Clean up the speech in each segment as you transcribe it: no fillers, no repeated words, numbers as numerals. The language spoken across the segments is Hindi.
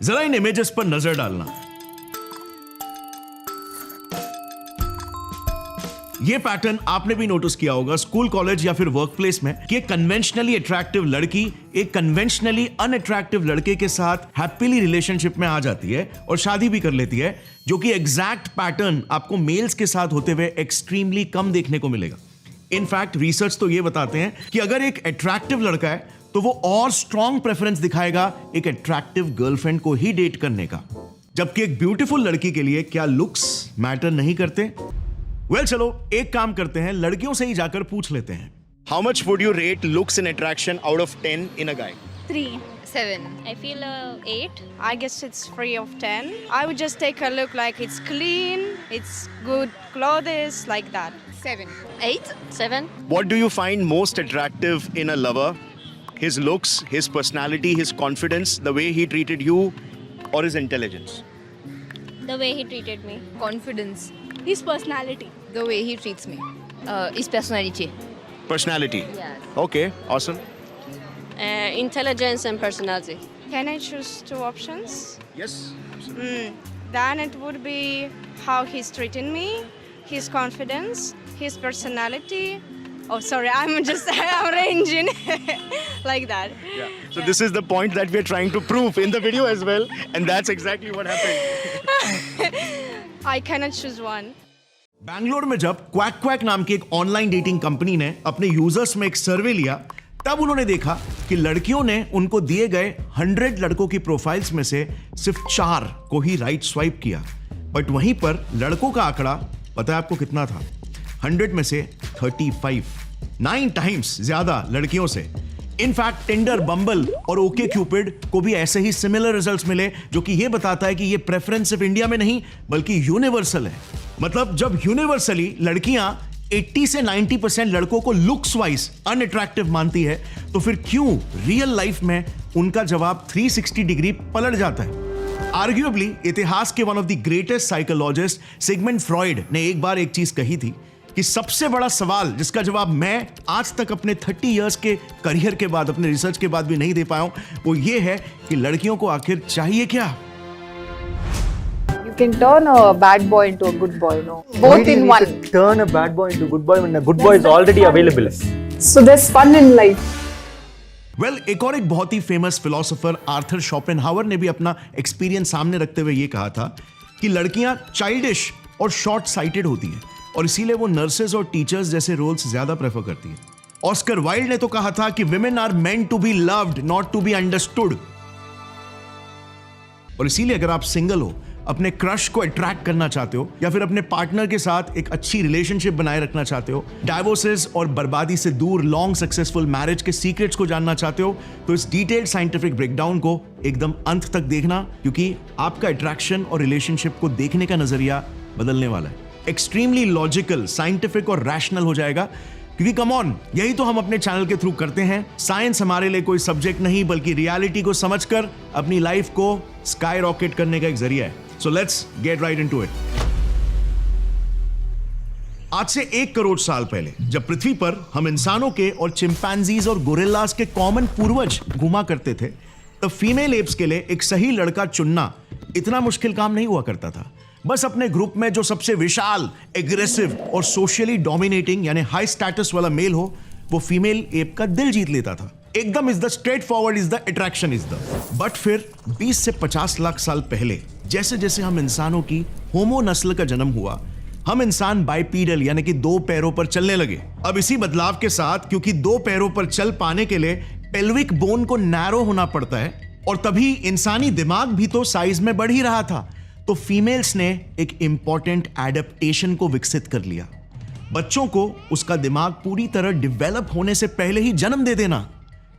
जरा इन इमेजेस पर नजर डालना। ये पैटर्न आपने भी नोटिस किया होगा स्कूल, कॉलेज या फिर वर्क प्लेस में कि एक कन्वेंशनली अट्रैक्टिव लड़की एक कन्वेंशनली अनअट्रैक्टिव लड़के के साथ हैप्पीली रिलेशनशिप में आ जाती है और शादी भी कर लेती है, जो कि एग्जैक्ट पैटर्न आपको मेल्स के साथ होते हुए एक्सट्रीमली कम देखने को मिलेगा। इनफैक्ट रिसर्च तो ये बताते हैं कि अगर एक अट्रैक्टिव लड़का है तो वो और स्ट्रॉन्ग प्रेफरेंस दिखाएगा एक अट्रैक्टिव गर्लफ्रेंड को ही डेट करने का, जबकि एक ब्यूटीफुल लड़की के लिए क्या लुक्स मैटर नहीं करते? वेल चलो एक काम करते हैं, लड़कियों से ही जाकर पूछ लेते हैं। How much would you rate looks in attraction out of 10 in a guy? 3. 7. I feel 8. I guess it's 3 of 10. I would just take a look like it's clean, it's good clothes, like that. 7. 8. 7. What do you find most attractive in a lover? His looks, his personality, his confidence, the way he treated you, or his intelligence? The way he treated me. Confidence. His personality. The way he treats me. His personality. Personality. Yes. Okay, awesome. Intelligence and personality. Can I choose 2 options? Yes. Then it would be how he's treating me, his confidence, his personality. Oh, sorry, I'm arranging like that. Yeah. So this is the point that we're trying to prove in the video as well, and that's exactly what happened. I cannot choose one. Bangalore में जब क्वैक क्वैक नाम की एक ऑनलाइन डेटिंग कंपनी ने अपने यूजर्स में एक सर्वे लिया, तब उन्होंने देखा कि लड़कियों ने उनको दिए गए 100 लड़कों की प्रोफाइल्स में से सिर्फ 4 को ही राइट स्वाइप किया। बट वहीं पर लड़कों का आंकड़ा पता है आपको कितना था? 100 में से 35, 9 टाइम्स ज्यादा लड़कियों से। इनफैक्ट टिंडर, बम्बल और ओके क्यूपिड को भी ऐसे ही सिमिलर रिजल्ट्स मिले, जो कि यह बताता है कि ये प्रेफरेंस सिर्फ इंडिया में नहीं बल्कि यूनिवर्सल है। मतलब जब यूनिवर्सली लड़कियां 80 से 90% लड़कों को लुक्स वाइज अनअट्रैक्टिव मानती है, तो फिर क्यों रियल लाइफ में उनका जवाब 360 डिग्री पलट जाता है? आर्ग्यूएबली इतिहास के one of the greatest psychologist Sigmund Freud ने एक बार एक चीज कही थी कि सबसे बड़ा सवाल जिसका जवाब मैं आज तक अपने 30 इयर्स के करियर के बाद, अपने रिसर्च के बाद भी नहीं दे पाया हूं, वो ये है कि लड़कियों को आखिर चाहिए क्या? You can turn a bad boy into a good boy, no? Both in one. Turn a bad boy into a good boy when a good boy is already available. So there's fun in life. Well एक और एक बहुत ही फेमस फिलोसोफर आर्थर शोपेनहावर ने भी अपना एक्सपीरियंस सामने रखते हुए ये कहा था कि लड़कियां चाइल्डिश और शॉर्ट साइटेड होती हैं और इसीलिए वो नर्सेज और टीचर्स जैसे रोल्स ज्यादा प्रेफर करती हैं। ऑस्कर वाइल्ड ने तो कहा था कि women are meant to be loved, not to be understood. और इसीलिए अगर आप सिंगल हो, अपने क्रश को अट्रैक्ट करना चाहते हो या फिर अपने पार्टनर के साथ एक अच्छी रिलेशनशिप बनाए रखना चाहते हो, डाइवोर्सेस और बर्बादी से दूर लॉन्ग सक्सेसफुल मैरिज के सीक्रेट्स को जानना चाहते हो, तो इस डिटेल्ड साइंटिफिक ब्रेकडाउन को एकदम अंत तक देखना, क्योंकि आपका अट्रैक्शन और रिलेशनशिप को देखने का नजरिया बदलने वाला है। एक्सट्रीमली लॉजिकल, साइंटिफिक और रैशनल हो जाएगा, क्योंकि कम ऑन, यही तो हम अपने चैनल के थ्रू करते हैं। साइंस हमारे लिए कोई सब्जेक्ट नहीं बल्कि रियलिटी को समझकर अपनी लाइफ को स्काई रॉकेट करने का एक जरिया है। So let's get right into it. आज से 1 करोड़ साल पहले जब पृथ्वी पर हम इंसानों के और चिंपैंजीज और गोरिल्लास के कॉमन पूर्वज घुमा करते थे, तब फीमेल एप्स के लिए एक सही लड़का चुनना इतना मुश्किल काम नहीं हुआ करता था। बस अपने ग्रुप में जो सबसे विशाल, एग्रेसिव और सोशली डोमिनेटिंग यानी हाई स्टेटस वाला मेल हो, वो फीमेल एप का दिल जीत लेता था। एकदम is the straight forward is the attraction is the. But फिर 20 से 50 लाख साल पहले जैसे जैसे हम इंसानों की होमो नस्ल का जन्म हुआ, हम इंसान बाइपीडल यानी कि 2 पैरों पर चलने लगे। अब इसी बदलाव के साथ, क्योंकि 2 पैरों पर चल पाने के लिए पेल्विक बोन को नैरो होना पड़ता है और तभी इंसानी दिमाग भी तो साइज में बढ़ ही रहा था, तो फीमेल्स ने एक इंपॉर्टेंट एडेप्टेशन को विकसित कर लिया। बच्चों को उसका दिमाग पूरी तरह डेवलप होने से पहले ही जन्म दे देना,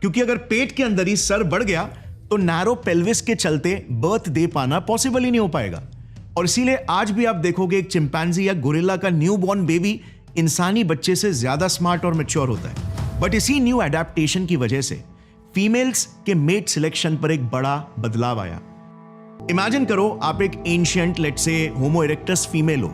क्योंकि अगर पेट के अंदर ही सर बढ़ गया तो नैरो पेल्विस के चलते बर्थ दे पाना पॉसिबल ही नहीं हो पाएगा। और इसीलिए आज भी आप देखोगे एक चिंपैंजी या गोरिल्ला का न्यूबॉर्न बेबी इंसानी बच्चे से ज्यादा स्मार्ट और मैच्योर होता है। बट इसी न्यू एडेप्टेशन की वजह से फीमेल्स के मेट सिलेक्शन पर एक बड़ा बदलाव आया। इमेजिन करो आप एक ancient let's say homo erectus female हो।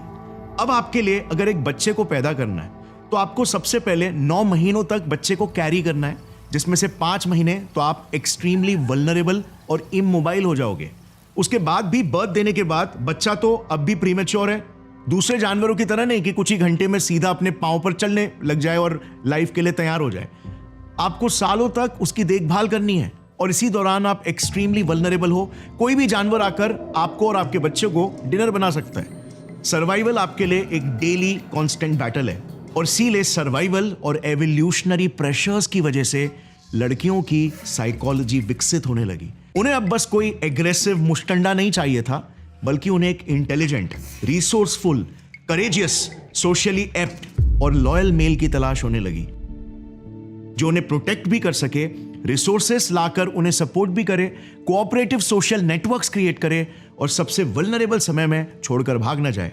अब आपके लिए अगर एक बच्चे को पैदा करना है तो आपको सबसे पहले 9 महीनों तक बच्चे को कैरी करना है, जिसमें से 5 महीने तो आप एक्सट्रीमली वल्नरेबल और इमोबाइल हो जाओगे। उसके बाद भी बर्थ देने के बाद बच्चा तो अब भी प्रीमेच्योर है, दूसरे जानवरों की तरह नहीं कि कुछ ही घंटे में सीधा अपने पांव पर चलने लग जाए और लाइफ के लिए तैयार हो जाए। आपको सालों तक उसकी देखभाल करनी है और इसी दौरान आप एक्सट्रीमली वल्नरेबल हो। कोई भी जानवर आकर आपको और आपके बच्चे को डिनर बना सकता है। सर्वाइवल आपके लिए एक डेली कांस्टेंट बैटल है और इसीलिए सर्वाइवल और एवोल्यूशनरी प्रेशर्स की वजह से लड़कियों की साइकोलॉजी विकसित होने लगी। उन्हें अब बस कोई एग्रेसिव मुश्तंडा नहीं चाहिए था, बल्कि उन्हें एक intelligent, resourceful, courageous, socially apt और लॉयल मेल की तलाश होने लगी जो उन्हें प्रोटेक्ट भी कर सके, रिसोर्सेस लाकर उन्हें सपोर्ट भी करे, कोऑपरेटिव सोशल नेटवर्क्स क्रिएट करे और सबसे वल्नरेबल समय में छोड़कर भाग न जाए।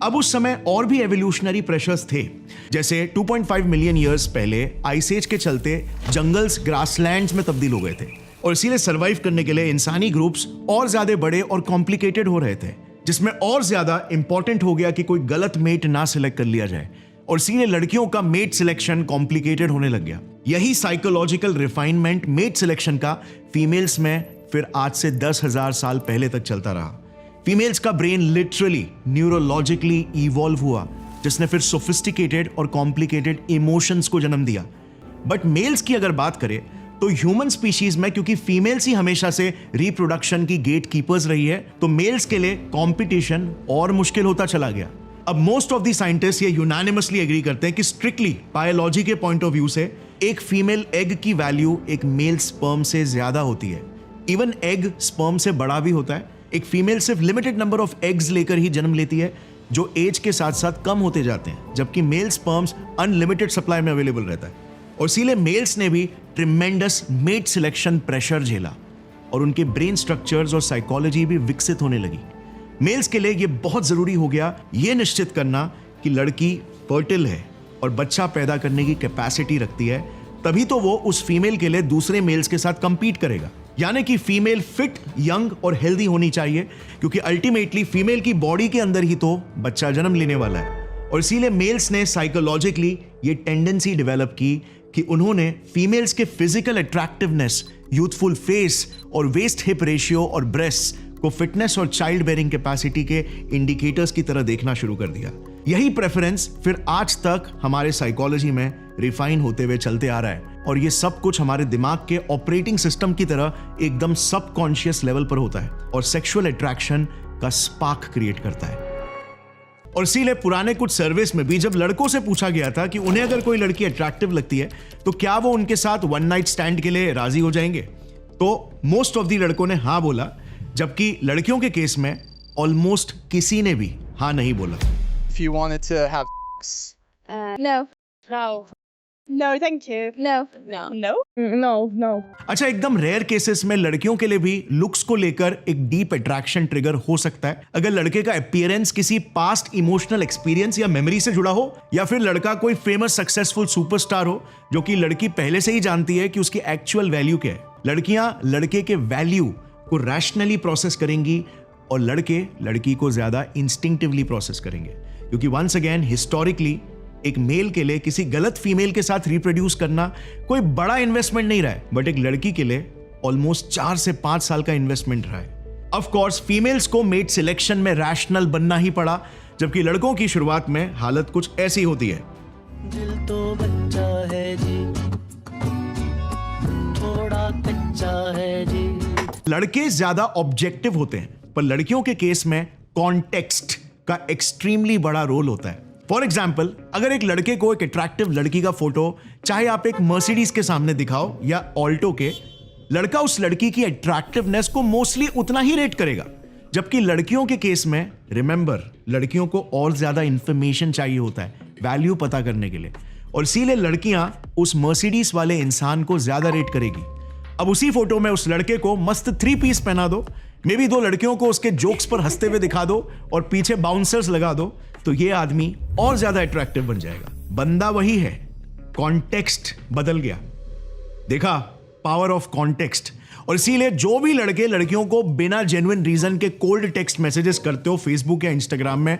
अब उस समय और भी एवोल्यूशनरी प्रेशर्स थे, जैसे 2.5 मिलियन ईयर्स पहले आइस एज के चलते जंगल्स ग्रासलैंड्स में तब्दील हो गए थे और इसीलिए सर्वाइव करने के लिए इंसानी ग्रुप्स और ज्यादा बड़े और कॉम्प्लिकेटेड हो रहे थे, जिसमें और ज्यादा इंपॉर्टेंट हो गया कि कोई गलत मेट ना सिलेक्ट कर लिया जाए और इसीलिए लड़कियों का मेट सिलेक्शन कॉम्प्लिकेटेड होने लग गया। यही साइकोलॉजिकल रिफाइनमेंट मेट सिलेक्शन का फीमेल्स में फिर आज से 10,000 साल पहले तक चलता रहा। फीमेल्स का ब्रेन लिटरली न्यूरोलॉजिकली इवॉल्व हुआ, जिसने फिर सोफिस्टिकेटेड और कॉम्प्लिकेटेड इमोशंस को जन्म दिया। बट मेल्स की अगर बात करें तो ह्यूमन स्पीशीज में, क्योंकि फीमेल्स ही हमेशा से रिप्रोडक्शन की गेट कीपर्स रही है, तो मेल्स के लिए कंपटीशन और मुश्किल होता चला गया। अब मोस्ट ऑफ द साइंटिस्ट ये यूनानिमसली एग्री करते हैं कि स्ट्रिक्टली बायोलॉजी के पॉइंट ऑफ व्यू से एक फीमेल एग की वैल्यू एक मेल स्पर्म से ज्यादा होती है। इवन एग स्पर्म से बड़ा भी होता है। एक फीमेल सिर्फ लिमिटेड नंबर ऑफ एग्स लेकर ही जन्म लेती है, जो एज के साथ साथ कम होते जाते हैं, जबकि मेल स्पर्म्स अनलिमिटेड सप्लाई में अवेलेबल रहता है। और इसीलिए मेल्स ने भी ट्रिमेंडस मेट सिलेक्शन प्रेशर झेला और उनके ब्रेन स्ट्रक्चर्स और साइकोलॉजी भी विकसित होने लगी। मेल्स के लिए यह बहुत जरूरी हो गया यह निश्चित करना कि लड़की फर्टिल है और बच्चा पैदा करने की कैपेसिटी रखती है, तभी तो वो उस फीमेल के लिए दूसरे मेल्स के साथ कंपीट करेगा। यानी कि फीमेल फिट, यंग और हेल्दी होनी चाहिए, क्योंकि अल्टीमेटली फीमेल की बॉडी के अंदर ही तो बच्चा जन्म लेने वाला है। और इसीलिए मेल्स ने साइकोलॉजिकली ये टेंडेंसी डेवलप की कि उन्होंने फीमेल्स के फिजिकल अट्रैक्टिवनेस, यूथफुल फेस और वेस्ट हिप रेशियो और ब्रेस्ट को फिटनेस और चाइल्ड बेयरिंग कैपेसिटी के इंडिकेटर्स की तरह देखना शुरू कर दिया। यही प्रेफरेंस फिर आज तक हमारे साइकोलॉजी में रिफाइन होते हुए चलते आ रहा है और ये सब कुछ हमारे दिमाग के ऑपरेटिंग सिस्टम की तरह एकदम सबकॉन्शियस लेवल पर होता है और सेक्सुअल अट्रैक्शन का स्पार्क क्रिएट करता है। और इसीलिए पुराने कुछ सर्वेस में भी जब लड़कों से पूछा गया था कि उन्हें अगर कोई लड़की अट्रैक्टिव लगती है तो क्या वो उनके साथ वन नाइट स्टैंड के लिए राजी हो जाएंगे, तो मोस्ट ऑफ दी लड़कों ने हाँ बोला, जबकि लड़कियों के केस में ऑलमोस्ट किसी ने भी हाँ नहीं बोला। If you wanted to have sex, No. No. No, thank you. No. No. No? No, no. अच्छा, एकदम रेयर केसेस में लड़कियों के लिए भी लुक्स को लेकर एक डीप अट्रैक्शन ट्रिगर हो सकता है अगर लड़के का अपीयरेंस किसी पास्ट इमोशनल एक्सपीरियंस या मेमोरी से जुड़ा हो, या फिर लड़का कोई फेमस सक्सेसफुल सुपरस्टार हो जो कि लड़की पहले से ही जानती है कि उसकी एक्चुअल वैल्यू क्या है। लड़कियां लड़के के वैल्यू को रैशनली प्रोसेस करेंगी और लड़के लड़की को ज्यादा इंस्टिंक्टिवली प्रोसेस करेंगे, क्योंकि वंस अगेन हिस्टोरिकली एक मेल के लिए किसी गलत फीमेल के साथ रिप्रोड्यूस करना कोई बड़ा इन्वेस्टमेंट नहीं रहा है, बट एक लड़की के लिए ऑलमोस्ट 4 से 5 साल का इन्वेस्टमेंट रहा है। ऑफ कोर्स फीमेल्स को मेट सिलेक्शन में रैशनल बनना ही पड़ा, जबकि लड़कों की शुरुआत में हालत कुछ ऐसी होती है। दिल तो बच्चा है जी, थोड़ा कच्चा है जी। लड़के ज्यादा ऑब्जेक्टिव होते हैं, पर लड़कियों के केस में कॉन्टेक्स्ट का एक्सट्रीमली बड़ा रोल होता है। फॉर एग्जाम्पल, अगर एक लड़के को एक अट्रैक्टिव लड़की का फोटो चाहे आप एक मर्सिडीज के सामने दिखाओ या ऑल्टो के, लड़का उस लड़की की अट्रैक्टिवनेस को मोस्टली उतना ही रेट करेगा, जबकि लड़कियों के केस में रिमेंबर लड़कियों को और ज्यादा इंफॉर्मेशन चाहिए होता है वैल्यू पता करने के लिए, और इसीलिए लड़कियां उस मर्सिडीज वाले इंसान को ज्यादा रेट करेगी। अब उसी फोटो में उस लड़के को मस्त 3 पीस पहना दो, मे बी 2 लड़कियों को उसके जोक्स पर हंसते हुए दिखा दो और पीछे बाउंसर्स लगा दो, तो ये आदमी और ज्यादा अट्रैक्टिव बन जाएगा। बंदा वही है, कॉन्टेक्स्ट बदल गया। देखा पावर ऑफ कॉन्टेक्स्ट। और इसीलिए जो भी लड़के लड़कियों को बिना जेन्युइन रीजन के कोल्ड टेक्स्ट मैसेजेस करते हो फेसबुक या इंस्टाग्राम में,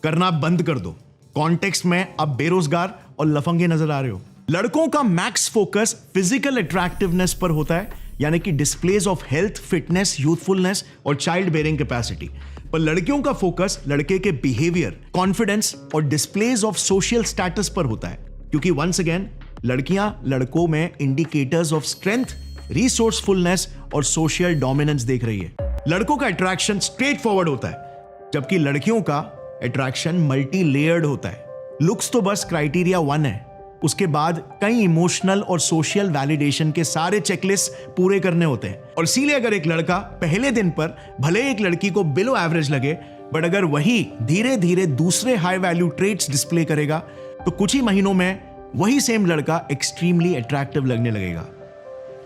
करना बंद कर दो। कॉन्टेक्स्ट में अब बेरोजगार और लफंगे नजर आ रहे हो। लड़कों का मैक्स फोकस फिजिकल अट्रैक्टिवनेस पर होता है, यानी कि displays of health, fitness, youthfulness और चाइल्ड बेयरिंग कैपेसिटी। पर लड़कियों का फोकस लड़के के बिहेवियर, कॉन्फिडेंस और डिस्प्लेज ऑफ सोशल स्टेटस पर होता है, क्योंकि वंस अगेन लड़कियां लड़कों में इंडिकेटर्स ऑफ स्ट्रेंथ, रिसोर्सफुलनेस और सोशल डोमिनेंस देख रही है। लड़कों का अट्रैक्शन स्ट्रेट फॉरवर्ड होता है, जबकि लड़कियों का अट्रैक्शन मल्टी लेयर्ड होता है। लुक्स तो बस क्राइटेरिया 1 है, उसके बाद कई इमोशनल और सोशल वैलिडेशन के सारे चेकलिस्ट पूरे करने होते हैं। और इसीलिए अगर एक लड़का पहले दिन पर भले एक लड़की को बिलो एवरेज लगे, बट अगर वही धीरे धीरे दूसरे हाई वैल्यू ट्रेट्स डिस्प्ले करेगा तो कुछ ही महीनों में वही सेम लड़का एक्सट्रीमली अट्रैक्टिव लगने लगेगा।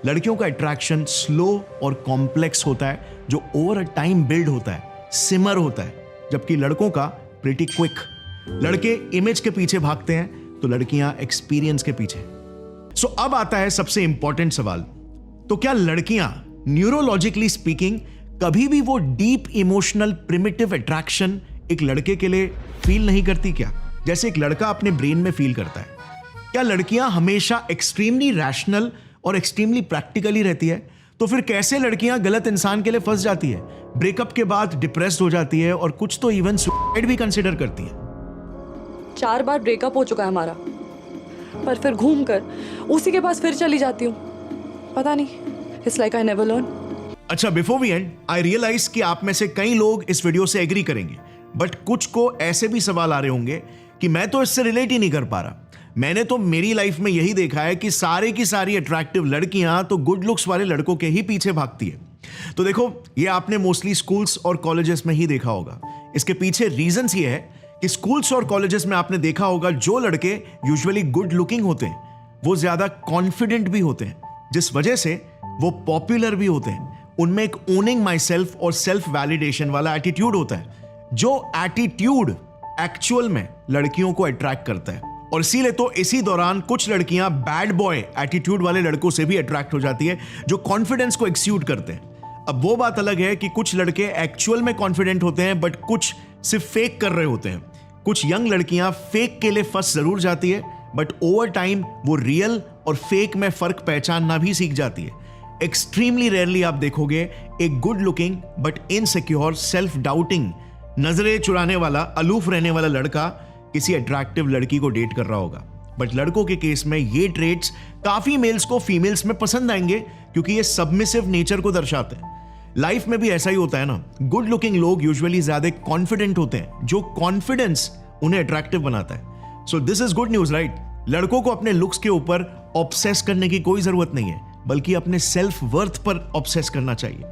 लड़कियों का अट्रैक्शन स्लो और कॉम्प्लेक्स होता है, जो ओवर अ टाइम बिल्ड होता है, सिमर होता है, जबकि लड़कों का प्रिटी क्विक। लड़के इमेज के पीछे भागते हैं तो लड़कियां एक्सपीरियंस के पीछे। सो अब आता है सबसे इंपॉर्टेंट सवाल, तो क्या लड़कियां न्यूरोलॉजिकली स्पीकिंग कभी भी वो डीप इमोशनल प्रिमिटिव अट्रैक्शन एक लड़के के लिए फील नहीं करती क्या, जैसे एक लड़का अपने ब्रेन में फील करता है? क्या लड़कियां हमेशा एक्सट्रीमली रैशनल और एक्सट्रीमली प्रैक्टिकली रहती है? तो फिर कैसे लड़कियां गलत इंसान के लिए फंस जाती है, ब्रेकअप के बाद डिप्रेस्ड हो जाती है और कुछ तो इवन सुसाइड भी कंसिडर करती है? 4 बार ब्रेकअप हो चुका है हमारा, पर फिर घूम कर उसी के पास फिर चली जाती हूँ। पता नहीं, it's like I never learn. अच्छा, before we end, I realise कि आप में से कई लोग इस वीडियो से एग्री करेंगे, बट कुछ को ऐसे भी सवाल आ रहे होंगे कि मैं तो इससे रिलेट ही नहीं कर पा रहा। मैंने तो मेरी लाइफ में यही देखा है कि सारे की सारी अट्रैक्टिव लड़कियां तो गुड लुक्स वाले लड़कों के ही पीछे भागती है। तो देखो, ये आपने मोस्टली स्कूल्स और कॉलेजेस में ही देखा होगा। इसके पीछे रीजंस ये है कि स्कूल्स और कॉलेजेस में आपने देखा होगा जो लड़के यूजुअली गुड लुकिंग होते हैं वो ज्यादा कॉन्फिडेंट भी होते हैं, जिस वजह से वो पॉपुलर भी होते हैं। उनमें एक ओनिंग माई सेल्फ और सेल्फ वैलिडेशन वाला एटीट्यूड होता है, जो एटीट्यूड एक्चुअल में लड़कियों को अट्रैक्ट करता है। और इसीलिए तो इसी दौरान कुछ लड़कियां बैड बॉय एटीट्यूड वाले लड़कों से भी अट्रैक्ट हो जाती है, जो कॉन्फिडेंस को एक्स्यूट करते हैं। अब वो बात अलग है कि कुछ लड़के एक्चुअल में कॉन्फिडेंट होते हैं, बट कुछ सिर्फ फेक कर रहे होते हैं। कुछ यंग लड़कियां फेक के लिए फंस जरूर जाती है, बट ओवर टाइम वो रियल और फेक में फर्क पहचानना भी सीख जाती है। एक्सट्रीमली रेयरली आप देखोगे एक good looking but insecure, self doubting, नजरें चुराने वाला, अलूफ रहने वाला लड़का किसी अट्रैक्टिव लड़की को डेट कर रहा होगा। बट लड़कों के केस में ये ट्रेट्स काफी मेल्स को फीमेल्स में पसंद आएंगे, क्योंकि ये सबमिसिव नेचर को दर्शाते हैं। लाइफ में भी ऐसा ही होता है ना, गुड लुकिंग लोग यूजुअली ज्यादा कॉन्फिडेंट होते हैं, जो कॉन्फिडेंस उन्हें अट्रैक्टिव बनाता है। So this is good news, right? लड़कों को अपने लुक्स के ऊपर ऑब्सेस करने की कोई जरूरत नहीं है, बल्कि अपने सेल्फ वर्थ पर ऑब्सेस करना चाहिए।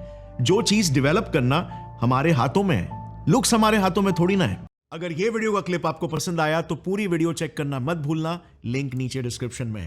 जो चीज डेवलप करना हमारे हाथों में है, लुक्स हमारे हाथों में थोड़ी ना है। अगर ये वीडियो का क्लिप आपको पसंद आया तो पूरी वीडियो चेक करना मत भूलना, लिंक नीचे डिस्क्रिप्शन में है।